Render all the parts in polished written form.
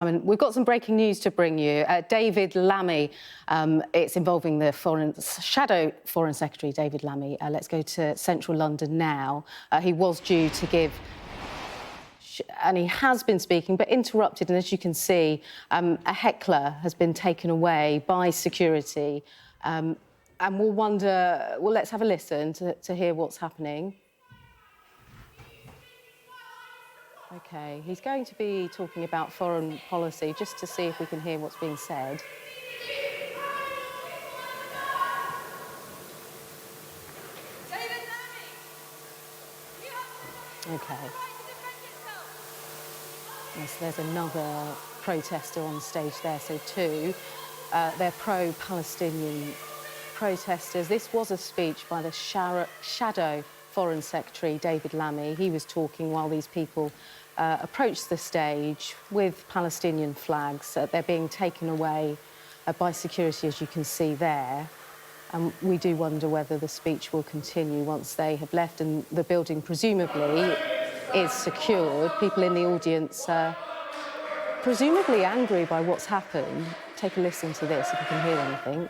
We've got some breaking news to bring you. David Lammy, it's involving the Shadow Foreign Secretary, David Lammy. Let's go to central London now. He was due to give, and he has been speaking, but interrupted. And as you can see, a heckler has been taken away by security. And we'll wonder, well, let's have a listen to hear what's happening. OK, he's going to be talking about foreign policy, just to see if we can hear what's being said. OK. Yes, there's another protester on stage there, so two. They're pro-Palestinian protesters. This was a speech by the Shadow Foreign Secretary, David Lammy. He was talking while these people approached the stage with Palestinian flags. They're being taken away by security, as you can see there. And we do wonder whether the speech will continue once they have left and the building presumably is secured. People in the audience are presumably angry by what's happened. Take a listen to this if you can hear anything.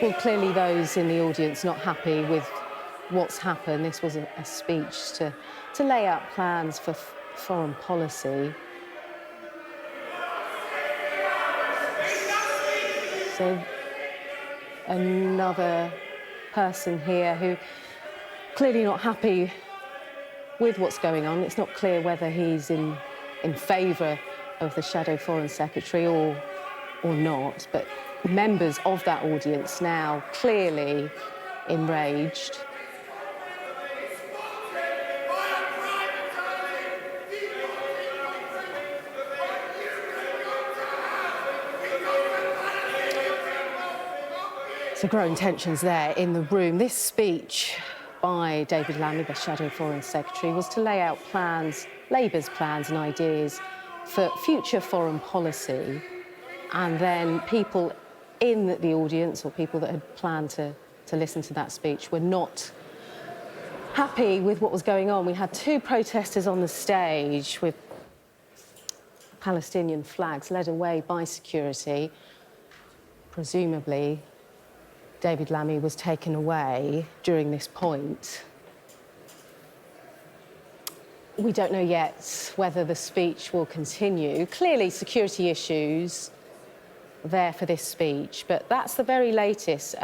Well, clearly those in the audience not happy with what's happened. This was a speech to lay out plans for foreign policy. So another person here who clearly not happy with what's going on. It's not clear whether he's in favour of the Shadow Foreign Secretary or not, but members of that audience now clearly enraged. So growing tensions there in the room. This speech by David Lammy, the Shadow Foreign Secretary, was to lay out plans, Labour's plans and ideas for future foreign policy. And then people in the audience, or people that had planned to listen to that speech, were not happy with what was going on. We had two protesters on the stage with Palestinian flags led away by security. Presumably, David Lammy was taken away during this point. We don't know yet whether the speech will continue. Clearly, security issues there for this speech, but that's the very latest.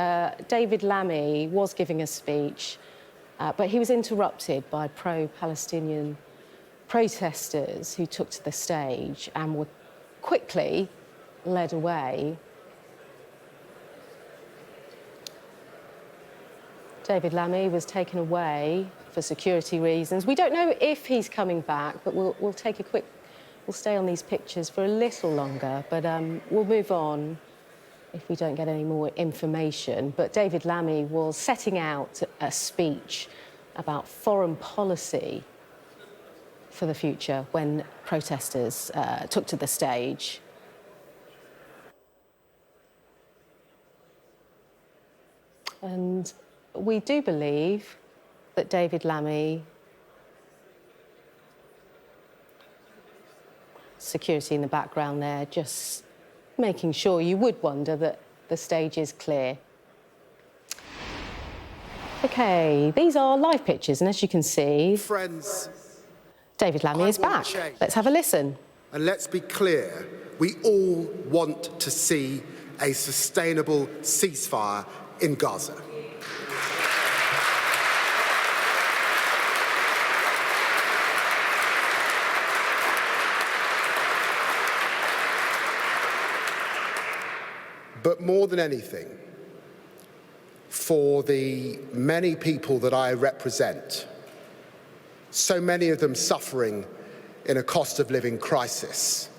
David Lammy was giving a speech, but he was interrupted by pro-Palestinian protesters who took to the stage and were quickly led away. David Lammy was taken away for security reasons. We don't know if he's coming back, but we'll take a quick... We'll stay on these pictures for a little longer, but we'll move on if we don't get any more information. But David Lammy was setting out a speech about foreign policy for the future when protesters took to the stage. And we do believe that David Lammy, security in the background there, just making sure, you would wonder that the stage is clear. OK, these are live pictures, and as you can see, friends, David Lammy is back. Let's have a listen. And let's be clear, we all want to see a sustainable ceasefire in Gaza. But more than anything, for the many people that I represent, so many of them suffering in a cost of living crisis,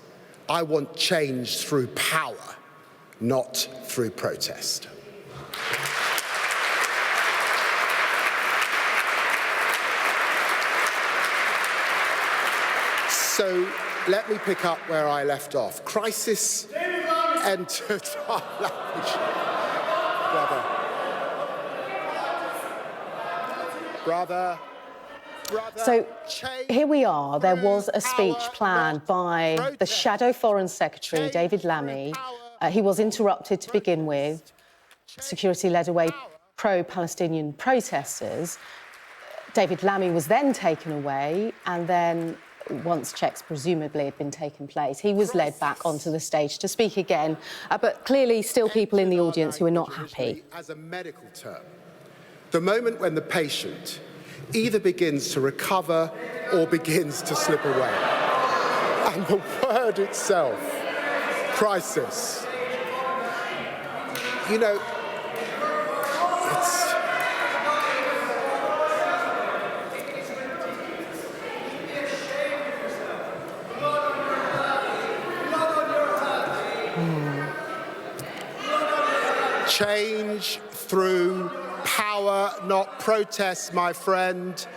I want change through power, not through protest. So let me pick up where I left off. Crisis entered our language. Brother. So here we are. There was a speech planned by the Shadow Foreign Secretary, David Lammy. He was interrupted to begin with. Security led away pro-Palestinian protesters. David Lammy was then taken away, and then, once checks presumably had been taken place, he was led back onto the stage to speak again. But clearly still people in the audience who are not happy. As a medical term, the moment when the patient either begins to recover or begins to slip away. And the word itself, crisis, you know, it's... Change through power, not protest, my friend.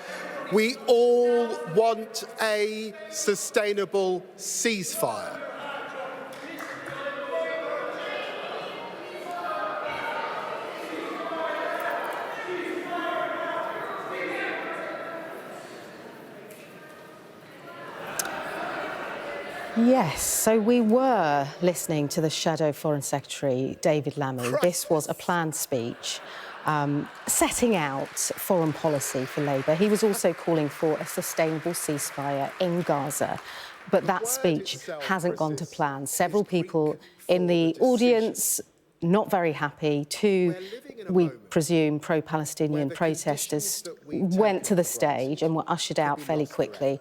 We all want a sustainable ceasefire. Yes, so we were listening to the Shadow Foreign Secretary, David Lammy. This was a planned speech setting out foreign policy for Labour. He was also calling for a sustainable ceasefire in Gaza. But that speech hasn't gone to plan. Several people in the audience not very happy. Two, we presume, pro-Palestinian protesters went to the stage and were ushered out fairly quickly.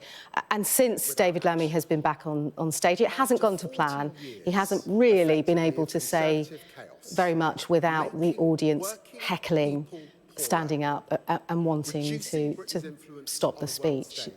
And since David Lammy has been back on stage, it hasn't gone to plan. He hasn't really been able to say very much without the audience heckling, standing up and wanting to stop the speech.